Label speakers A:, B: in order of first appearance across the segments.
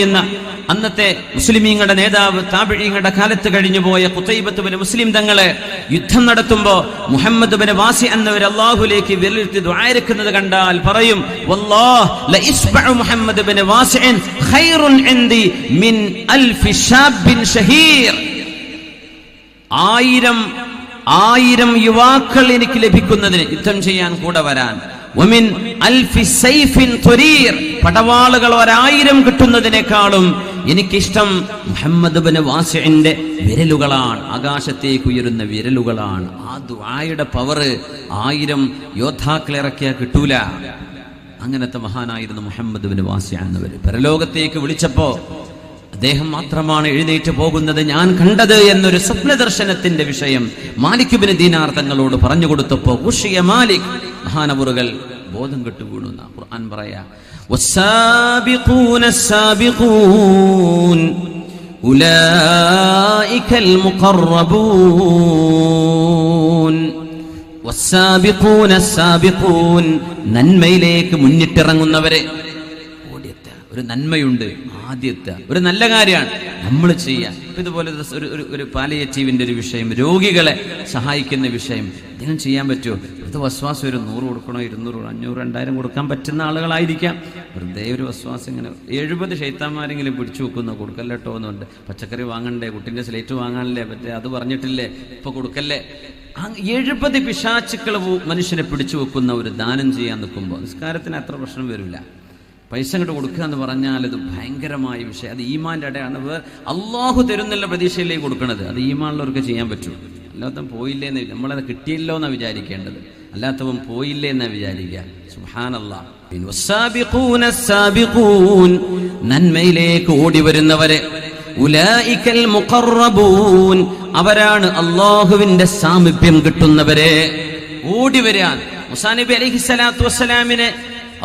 A: എന്ന അന്നത്തെ മുസ്ലിമീങ്ങളുടെ നേതാവ് താബിഈങ്ങളുടെ കാലത്ത് കഴിഞ്ഞുപോയ ഖുതൈബത്ത് ബിൻ മുസ്ലിം തങ്ങളെ യുദ്ധം നടത്തുമ്പോൾ മുഹമ്മദ് ബിൻ വാസി എന്നവർ അല്ലാഹുവിലേക്ക് വിരലിട്ട് ദുആയിരക്കുന്നത് കണ്ടാൽ പറയും വല്ലാഹ് ലഇസ്ബഉ മുഹമ്മദ് ബിൻ വാസിൻ ഖൈറുൻ ഇൻദി മിൻ അൽഫി ശാബിൻ ഷഹീർ. ആയിരം യുവാക്കൾ എനിക്ക് ലഭിക്കുന്നതിന് യുദ്ധം ചെയ്യാൻ കൂടെ വരാൻ, വമിൻ അൽഫി സൈഫിൻ തുരീർ, പടവാളുകൾ 1000 കിട്ടുന്നതിനേക്കാളും എനിക്കിഷ്ടം മുഹമ്മദ് ബിൻ വാസിഇന്റെ വിരലുകളാണ്, ആകാശത്തേക്ക് ഉയരുന്ന വിരലുകളാണ്. ആ ദുആയുടെ പവർ 1000 യോദ്ധാക്കളെ ഇറക്കിയാൽ കിട്ടൂല. അങ്ങനത്തെ മഹാനായിരുന്നു മുഹമ്മദ് ബിൻ വാസി എന്നവർ. പരലോകത്തേക്ക് വിളിച്ചപ്പോ അദ്ദേഹം മാത്രമാണ് എഴുന്നേറ്റ് പോകുന്നത് ഞാൻ കണ്ടത് എന്നൊരു സ്വപ്ന ദർശനത്തിന്റെ വിഷയം മാലിക് ബിൻ ദീനാർ തങ്ങളോട് പറഞ്ഞു കൊടുത്തപ്പോ ഉഷിയ മാലിക് മഹാനവറുകൾ ബോധം കെട്ടു വീണു. ഖുർആൻ പറയാ വസ്സാബിഖൂന സാബിഖൂൻ ഉലൈകൽ മുഖറബൂൻ. വസ്സാബിഖൂന സാബിഖൂൻ, നന്മയിലേക്ക് മുന്നിട്ടിറങ്ങുന്നവരെ. ഒരു നന്മയുണ്ട്, ആദ്യത്തെ ഒരു നല്ല കാര്യമാണ് നമ്മൾ ചെയ്യാൻ. ഇതുപോലെ ഒരു പാലിയേറ്റീവിന്റെ ഒരു വിഷയം, രോഗികളെ സഹായിക്കുന്ന വിഷയം, ഇതിനും ചെയ്യാൻ പറ്റുമോ? ഇത് വസ്വാസം ഒരു 100 കൊടുക്കണോ, 200, 500, 2000 കൊടുക്കാൻ പറ്റുന്ന ആളുകളായിരിക്കാം. വെറുതെ ഒരു വസ്വാസം ഇങ്ങനെ 70 ശൈത്താന്മാരെങ്കിലും പിടിച്ചു വെക്കുന്ന കൊടുക്കല്ലോ എന്നുണ്ട്. പച്ചക്കറി വാങ്ങണ്ടേ, കുട്ടിന്റെ സ്ലേറ്റ് വാങ്ങാനല്ലേ, മറ്റേ അത് പറഞ്ഞിട്ടില്ലേ, ഇപ്പൊ കൊടുക്കല്ലേ. 70 പിശാചുക്കൾ മനുഷ്യനെ പിടിച്ചു വെക്കുന്ന ഒരു ദാനം ചെയ്യാൻ നിൽക്കുമ്പോൾ നിസ്കാരത്തിന് അത്ര പ്രശ്നം വരില്ല. പൈസ അങ്ങോട്ട് കൊടുക്കുക എന്ന് പറഞ്ഞാൽ അത് ഭയങ്കരമായ വിഷയം. അത് ഈമാന്റെ അടയാണ്. അള്ളാഹു തരുന്നുള്ള പ്രതീക്ഷയിലേക്ക് കൊടുക്കണത്. അത് ഈമാനുള്ളവർക്ക് ചെയ്യാൻ പറ്റൂ. അല്ലാത്തവൻ പോയില്ലേ എന്ന്, നമ്മളത് കിട്ടിയല്ലോ എന്നാണ് വിചാരിക്കേണ്ടത്, അല്ലാത്തവൻ പോയില്ലേ എന്നാ വിചാരിക്കുക. സുബ്ഹാനല്ലാഹ്. നന്മയിലേക്ക് ഓടി വരുന്നവരെ, ഉലൈകൽ മുഖറബൂൻ, അവരാണ് അള്ളാഹുവിന്റെ സാമീപ്യം കിട്ടുന്നവരെ. ഓടി വരാൻ മൂസാ നബി അലൈഹിസ്സലാത്തു വസ്സലാമിനെ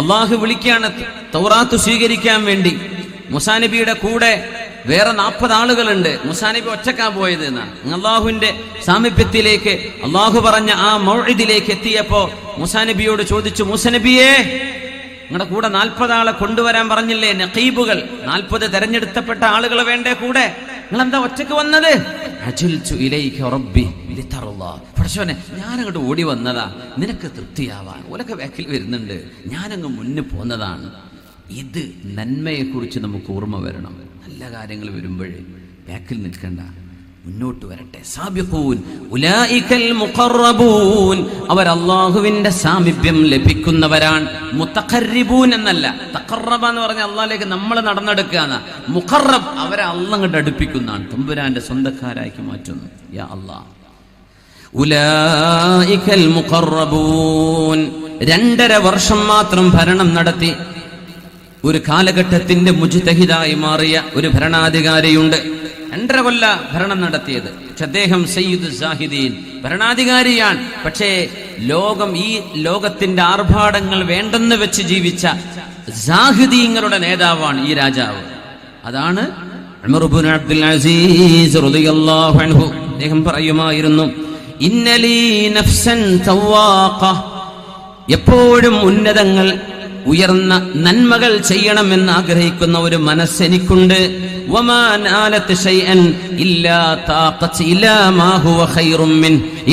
A: അള്ളാഹു വിളിക്കുകയാണ് തൗറാത്ത് സ്വീകരിക്കാൻ വേണ്ടി. മൂസാ നബിയുടെ കൂടെ വേറെ 40 ആളുകളുണ്ട്. മൂസാ നബി ഒറ്റക്കാ പോയത് എന്നാണ്. അള്ളാഹുവിന്റെ സാമീപ്യത്തിലേക്ക് അള്ളാഹു പറഞ്ഞ ആ മൗഇദിലേക്ക് എത്തിയപ്പോ മൂസാ നബിയോട് ചോദിച്ചു, മൂസാ നബിയേ, നിങ്ങളുടെ കൂടെ 40 ആളെ കൊണ്ടുവരാൻ പറഞ്ഞില്ലേ, നഖീബുകൾ, 40 തെരഞ്ഞെടുക്കപ്പെട്ട ആളുകൾ വേണ്ടേ കൂടെ, നിങ്ങളെന്താ ഒറ്റക്ക് വന്നത്? പടച്ചോനെ, ഞാനങ്ങോട്ട് ഓടി വന്നതാ നിനക്ക് തൃപ്തിയാവാൻ. ഓലൊക്കെ ബാക്കിൽ വരുന്നുണ്ട്, ഞാനങ്ങ് മുന്നിൽ പോന്നതാണ്. ഇത് നന്മയെക്കുറിച്ച് നമുക്ക് ഓർമ്മ വരണം. നല്ല കാര്യങ്ങൾ വരുമ്പോഴേ ബാക്കിൽ നിൽക്കണ്ട, മുന്നോട്ട് വരട്ടെ. സാബിഖൂൻ ഉലൈകൽ മുഖറബൂൻ, അവർ അല്ലാഹുവിന്റെ സാമീപ്യം ലഭിക്കുന്നവരാണ്. മുതഖർരിബൂൻ എന്നല്ല, തഖറബ എന്ന് പറഞ്ഞാൽ അല്ലാഹുവിലേക്ക് നമ്മൾ നടന്നെടുക്കുകയാണ്. മുഖറബ്, അവരെ അല്ലാഹു അങ്ങോട്ട് അടുപ്പിക്കുന്നതാണ്, തമ്പുരാന്റെ സ്വന്തക്കാരാക്കി മാറ്റുന്നു. യാ അല്ലാഹ്, ഉലൈകൽ മുഖറബൂൻ. 2.5 വർഷം മാത്രം ഭരണം നടത്തി ഒരു കാലഘട്ടത്തിന്റെ മുജ്തഹിദായി മാറിയ ഒരു ഭരണാധികാരിയുണ്ട്. 2.5 കൊല്ല ഭരണം നടത്തിയത്. പക്ഷെ അദ്ദേഹം സയ്യിദ് സാഹിദീൻ, ഭരണാധികാരിയാണ്. പക്ഷേ ഈ ലോകത്തിന്റെ ആർഭാടങ്ങൾ വേണ്ടെന്ന് വെച്ച് ജീവിച്ച സാഹിദീങ്ങളുടെ നേതാവാണ് ഈ രാജാവ്. അതാണ് ഉമർ ഇബ്നു അബ്ദുൽ അസീസ് റളിയല്ലാഹു അൻഹു. അദ്ദേഹം പറയുമായിരുന്നു, ഇന്നലീ നഫ്സൻ തവാഖ, എപ്പോഴും ഉന്നതങ്ങൾ, ഉയർന്ന നന്മകൾ ചെയ്യണമെന്ന് ആഗ്രഹിക്കുന്ന ഒരു മനസ്സെനിക്കുണ്ട്.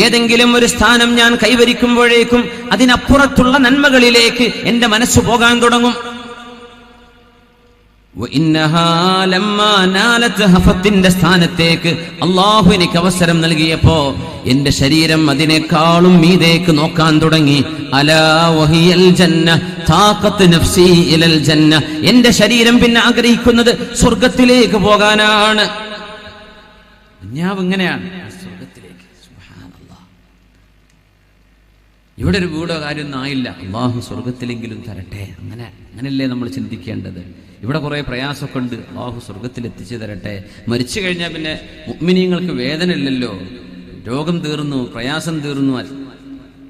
A: ഏതെങ്കിലും ഒരു സ്ഥാനം ഞാൻ കൈവരിക്കുമ്പോഴേക്കും അതിനപ്പുറത്തുള്ള നന്മകളിലേക്ക് എന്റെ മനസ്സ് പോകാൻ തുടങ്ങും. ഹഫത്തിന്റെ സ്ഥാനത്തേക്ക് അള്ളാഹു എനിക്ക് അവസരം നൽകിയപ്പോ എന്റെ ശരീരം അതിനേക്കാളും മീതേക്ക് നോക്കാൻ തുടങ്ങി. അലാ വഹിയൽ ജന്ന താഖത്ത് നഫ്സി ഇലൽ ജന്ന, എന്റെ ശരീരം പിന്നെ ആഗ്രഹിക്കുന്നത് സ്വർഗത്തിലേക്ക് പോകാനാണ്. ഇങ്ങനെയാണ് സ്വർഗത്തിലേക്ക്. സുബ്ഹാനല്ലാഹ്. ഇവിടെ ഒരു വീടോ കാര്യമൊന്നും ആയില്ല, അള്ളാഹു സ്വർഗത്തിലെങ്കിലും തരട്ടെ. അങ്ങനെയല്ലേ നമ്മൾ ചിന്തിക്കേണ്ടത്. ഇവിടെ കുറെ പ്രയാസമൊക്കെ ഉണ്ട്, അള്ളാഹു സ്വർഗത്തിൽ എത്തിച്ചു തരട്ടെ. മരിച്ചു കഴിഞ്ഞാൽ പിന്നെ മുഅ്മിനീങ്ങൾക്ക് വേദന ഇല്ലല്ലോ, രോഗം തീർന്നു, പ്രയാസം തീർന്നു,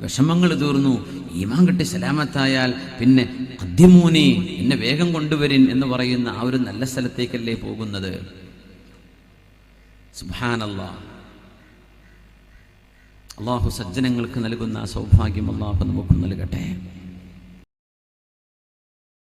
A: വിഷമങ്ങൾ തീർന്നു. ഈമാൻ കിട്ടി സലാമത്തായാൽ പിന്നെ ഖദ്ദിമൂനി, എന്നെ വേഗം കൊണ്ടുവരിൻ എന്ന് പറയുന്ന ആ ഒരു നല്ല സ്ഥലത്തേക്കല്ലേ പോകുന്നത്. സുബ്ഹാനല്ലാഹ്. അള്ളാഹു സജ്ജനങ്ങൾക്ക് നൽകുന്ന സൗഭാഗ്യം അള്ളാഹു നമുക്ക് നൽകട്ടെ.